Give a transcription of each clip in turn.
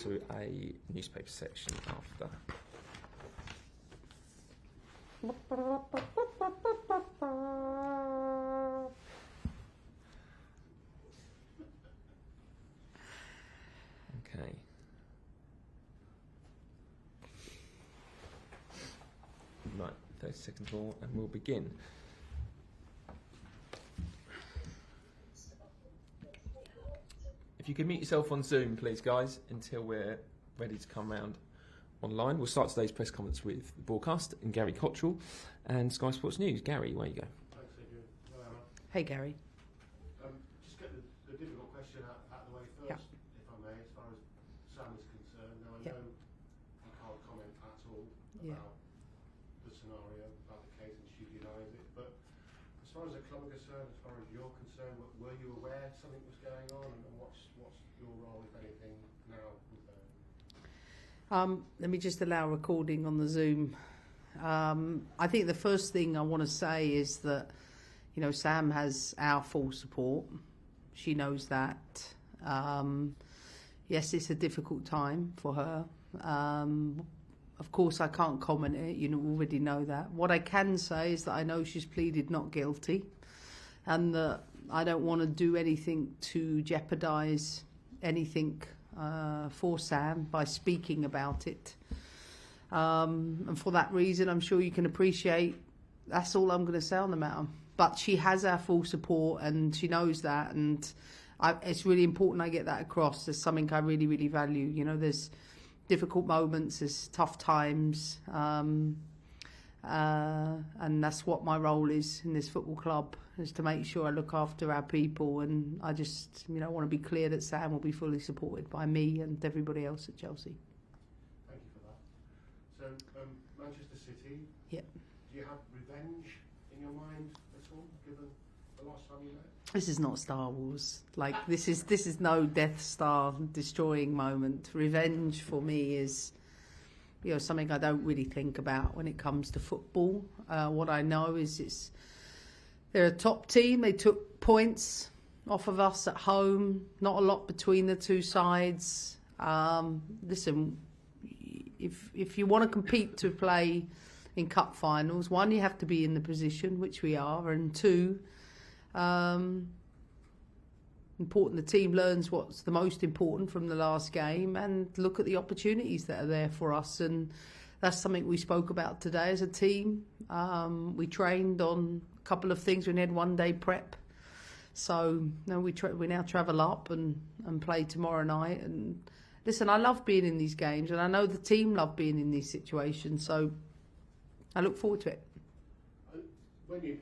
to a newspaper section after. Okay. Right, 30 seconds more and we'll begin. If you could mute yourself on Zoom, please, guys, until we're ready to come round online. We'll start today's press conference with the broadcast and Gary Cottrell and Sky Sports News. Gary, where you go? Thanks, Adrian. Hello, Emma. Hey, Gary. Just get the difficult question out of the way first, if I may, as far as Sam is concerned. Now, I know you can't comment at all about the scenario, about the case, and she denies it, but as far as the club are concerned, as far as you're concerned, were you aware something was going on, and what's your role, if anything, now with her? Let me just allow recording on the Zoom. I think the first thing I want to say is that, you know, Sam has our full support. She knows that. Yes, it's a difficult time for her. Of course, I can't comment it. You already know that. What I can say is that I know she's pleaded not guilty, and that I don't want to do anything to jeopardise anything for Sam by speaking about it. And for that reason, I'm sure you can appreciate that's all I'm going to say on the matter. But she has our full support and she knows that, and it's really important I get that across. There's something I really, really value. You know, there's difficult moments, there's tough times, and that's what my role is in this football club, is to make sure I look after our people. And I just, you know, want to be clear that Sam will be fully supported by me and everybody else at Chelsea. Thank you for that. So, Manchester City. Yep. Do you have revenge in your mind at all, given the last time you met? This is not Star Wars. Like, this is no Death Star destroying moment. Revenge for me is, you know, something I don't really think about when it comes to football. What I know is they're a top team. They took points off of us at home. Not a lot between the two sides. Listen, if you want to compete to play in cup finals, one, you have to be in the position, which we are, and two, important the team learns what's the most important from the last game and look at the opportunities that are there for us. And that's something we spoke about today as a team. We trained on a couple of things. We had 1 day prep, so we now travel up and play tomorrow night. And listen, I love being in these games, and I know the team love being in these situations, so I look forward to it. When you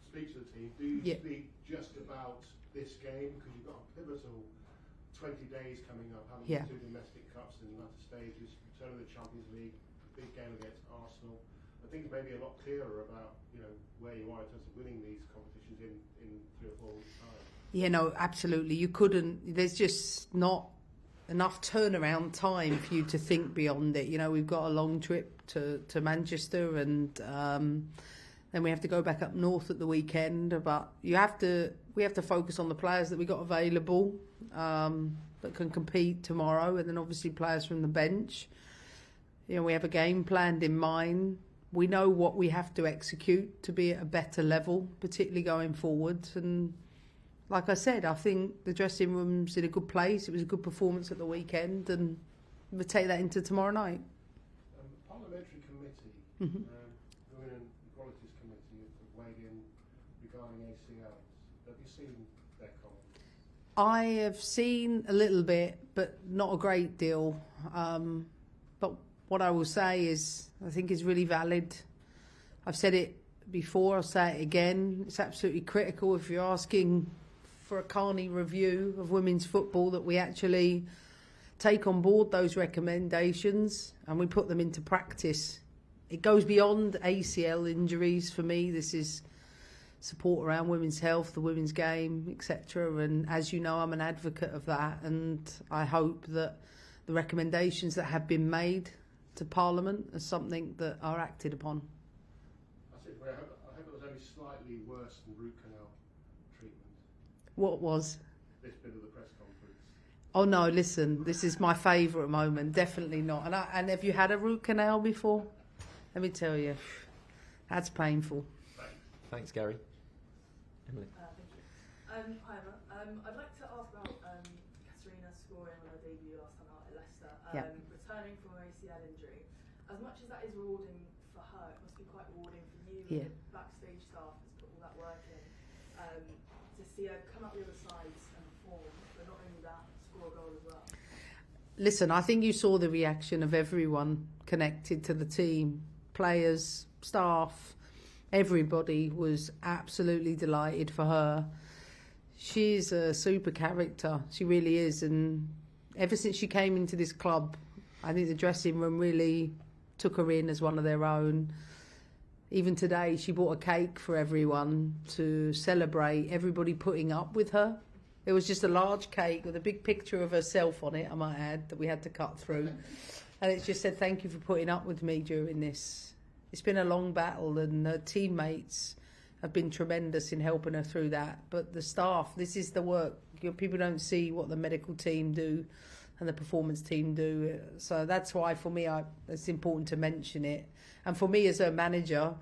speak to the team, do you speak just about this game? Because you've got a pivotal 20 days coming up, having 2 domestic cups in the latter stages, return of the Champions League, big game against Arsenal. I think it's maybe a lot clearer about, you know, where you are in terms of winning these competitions in 3 or 4 weeks' time. Yeah, no, absolutely. You couldn't. There's just not enough turnaround time for you to think beyond it. You know, we've got a long trip to Manchester, and then we have to go back up north at the weekend. But we have to focus on the players that we got available that can compete tomorrow, and then obviously players from the bench. You know, we have a game planned in mind. We know what we have to execute to be at a better level, particularly going forward. And like I said, I think the dressing room's in a good place. It was a good performance at the weekend, and we'll take that into tomorrow night. Parliamentary committee, Women and Equalities Committee, have weighed in regarding ACLs. Have you seen their comments? I have seen a little bit, but not a great deal. But what I will say is, I think it's really valid. I've said it before, I'll say it again. It's absolutely critical, if you're asking for a Carney review of women's football, that we actually take on board those recommendations and we put them into practice. It goes beyond ACL injuries for me. This is support around women's health, the women's game, etc. And as you know, I'm an advocate of that, and I hope that the recommendations that have been made to Parliament are something that are acted upon. That's it. I hope it was only slightly worse than root canal treatment. What was? This bit of the press conference. Oh no, listen, this is my favourite moment. Definitely not. And have you had a root canal before? Let me tell you, that's painful. Thanks, Gary. Emily. Thank you. Hi Emma. I'd like to ask about Katarina scoring on her debut last time out at Leicester, returning from her ACL injury. As much as that is rewarding for her, it must be quite rewarding for you, the backstage staff that's put all that work in, to see her come out the other side and perform, but not only that, score a goal as well. Listen, I think you saw the reaction of everyone connected to the team, players, staff, everybody was absolutely delighted for her. She's a super character, she really is, and ever since she came into this club, I think the dressing room really took her in as one of their own. Even today, she bought a cake for everyone to celebrate everybody putting up with her. It was just a large cake with a big picture of herself on it, I might add, that we had to cut through. And it just said, thank you for putting up with me during this. It's been a long battle, and her teammates have been tremendous in helping her through that. But the staff, this is the work. People don't see what the medical team do and the performance team do. So that's why, for me, it's important to mention it. And for me, as her manager,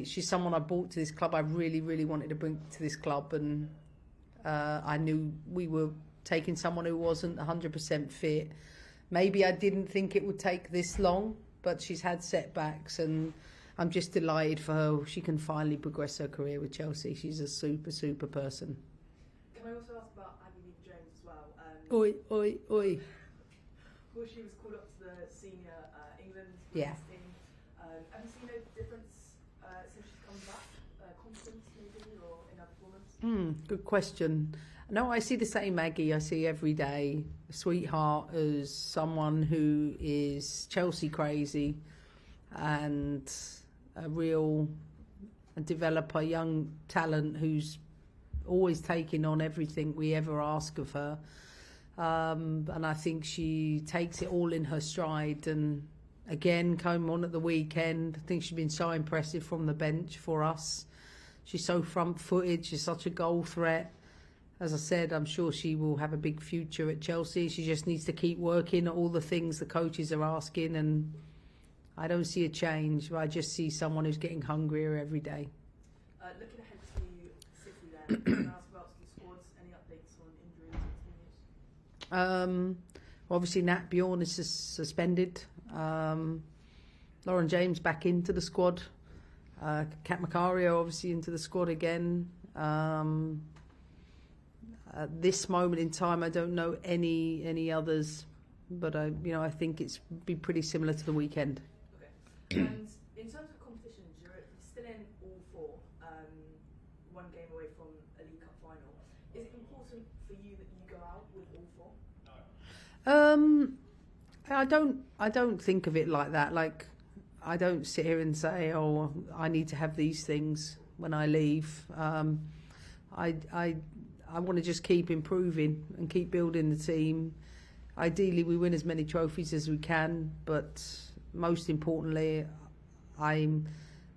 she's someone I brought to this club. I really, really wanted to bring to this club, and I knew we were taking someone who wasn't 100% fit. Maybe I didn't think it would take this long, but she's had setbacks, and I'm just delighted for her. She can finally progress her career with Chelsea. She's a super, super person. Can I also ask about Aggie Jones as well? Oi, oi, oi. Well, she was called up to the senior England team. Have you seen a difference since she's come back? Confidence maybe, or in her performance? Good question. No, I see the same Maggie I see every day. A sweetheart, as someone who is Chelsea crazy and a real developer, young talent who's always taking on everything we ever ask of her. And I think she takes it all in her stride. And again, came on at the weekend. I think she's been so impressive from the bench for us. She's so front-footed. She's such a goal threat. As I said, I'm sure she will have a big future at Chelsea. She just needs to keep working at all the things the coaches are asking, and I don't see a change. I just see someone who's getting hungrier every day. Looking ahead to City then, can I ask about the squads? Any updates on injuries or team news? Obviously, Nat Bjorn is suspended. Lauren James back into the squad. Kat Macario obviously into the squad again. At this moment in time, I don't know any others, but I think it's be pretty similar to the weekend. Okay. And in terms of competitions, you're still in all four, one game away from a League Cup final. Is it important for you that you go out with all four? I don't think of it like that. Like, I don't sit here and say, oh, I need to have these things when I leave. I want to just keep improving and keep building the team. Ideally, we win as many trophies as we can, but most importantly, I'm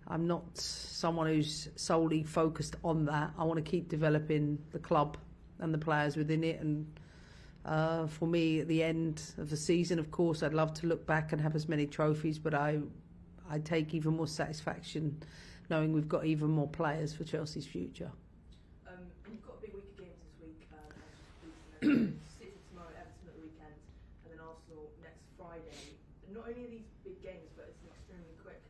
not someone who's solely focused on that. I want to keep developing the club and the players within it. And for me, at the end of the season, of course, I'd love to look back and have as many trophies, but I take even more satisfaction knowing we've got even more players for Chelsea's future. You've got a big week of games this week. City tomorrow, Everton at the weekend, and then Arsenal next Friday. Not only are these big games, but it's an extremely quick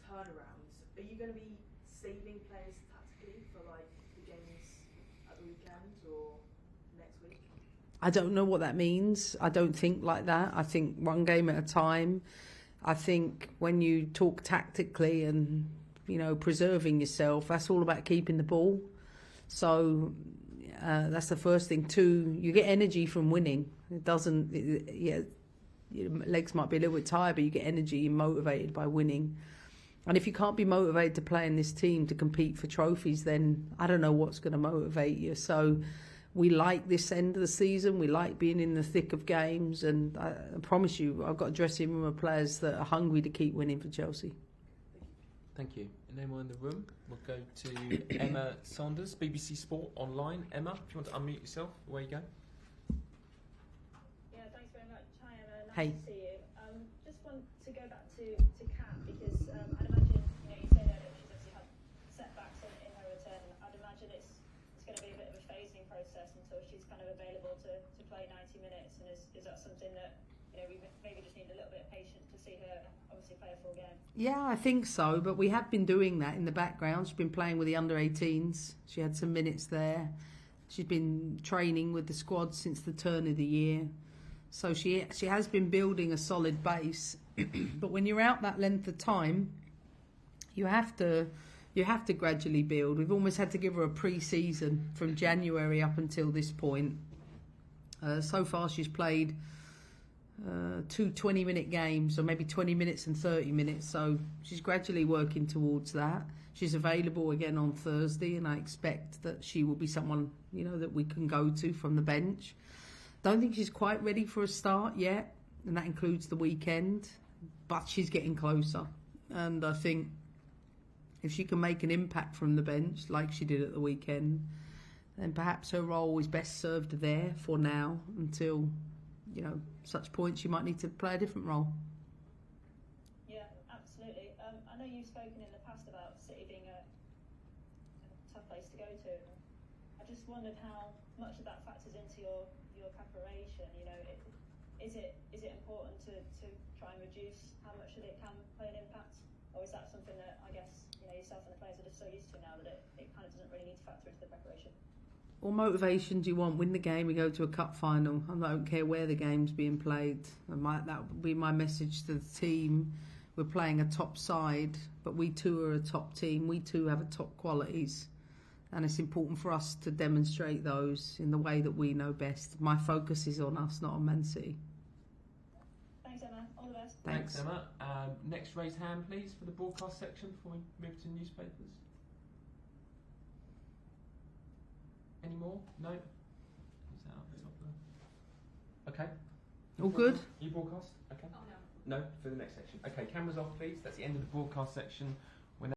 turnaround. Are you going to be saving players tactically for like the games at the weekend or next week? I don't know what that means. I don't think like that. I think one game at a time. I think when you talk tactically and preserving yourself, that's all about keeping the ball. So that's the first thing. Two, you get energy from winning. It doesn't. Your legs might be a little bit tired, but you get energy. You're motivated by winning. And if you can't be motivated to play in this team to compete for trophies, then I don't know what's going to motivate you. So we like this end of the season. We like being in the thick of games. And I promise you, I've got a dressing room of players that are hungry to keep winning for Chelsea. Thank you. Anyone in the room? We'll go to Emma Saunders, BBC Sport Online. Emma, if you want to unmute yourself, away you go. Hey. to see you. Just want to go back to Kat because I'd imagine, you say that she's obviously had setbacks in her return. I'd imagine it's going to be a bit of a phasing process until she's kind of available to play 90 minutes. And is that something that we maybe just need a little bit of patience to see her obviously play a full game? Yeah, I think so. But we have been doing that in the background. She's been playing with the under-18s. She had some minutes there. She's been training with the squad since the turn of the year. So she has been building a solid base. But when you're out that length of time, you have to gradually build. We've almost had to give her a pre-season from January up until this point. So far she's played 2 20-minute games, or maybe 20 minutes and 30 minutes. So she's gradually working towards that. She's available again on Thursday, and I expect that she will be someone that we can go to from the bench. Don't think she's quite ready for a start yet, and that includes the weekend, but she's getting closer. And I think if she can make an impact from the bench like she did at the weekend, then perhaps her role is best served there for now until such point she might need to play a different role. Yeah, absolutely. I know you've spoken in the past about City being a tough place to go to. I just wondered how much of that factors into your preparation. Is it important to try and reduce how much of it can play an impact, or is that something that I guess yourself and the players are just so used to now that it kind of doesn't really need to factor into the preparation? What motivation do you want? Win the game, we go to a cup final. I don't care where the game's being played. That would be my message to the team. We're playing a top side, but we too are a top team. We too have a top qualities. And it's important for us to demonstrate those in the way that we know best. My focus is on us, not on Man City. Thanks, Emma. All the best. Thanks, Emma. Next raised hand, please, for the broadcast section before we move to newspapers. Any more? No? Is that up the top there? Okay. All good? You broadcast? Okay. Oh, no. No, for the next section. Okay, cameras off, please. That's the end of the broadcast section.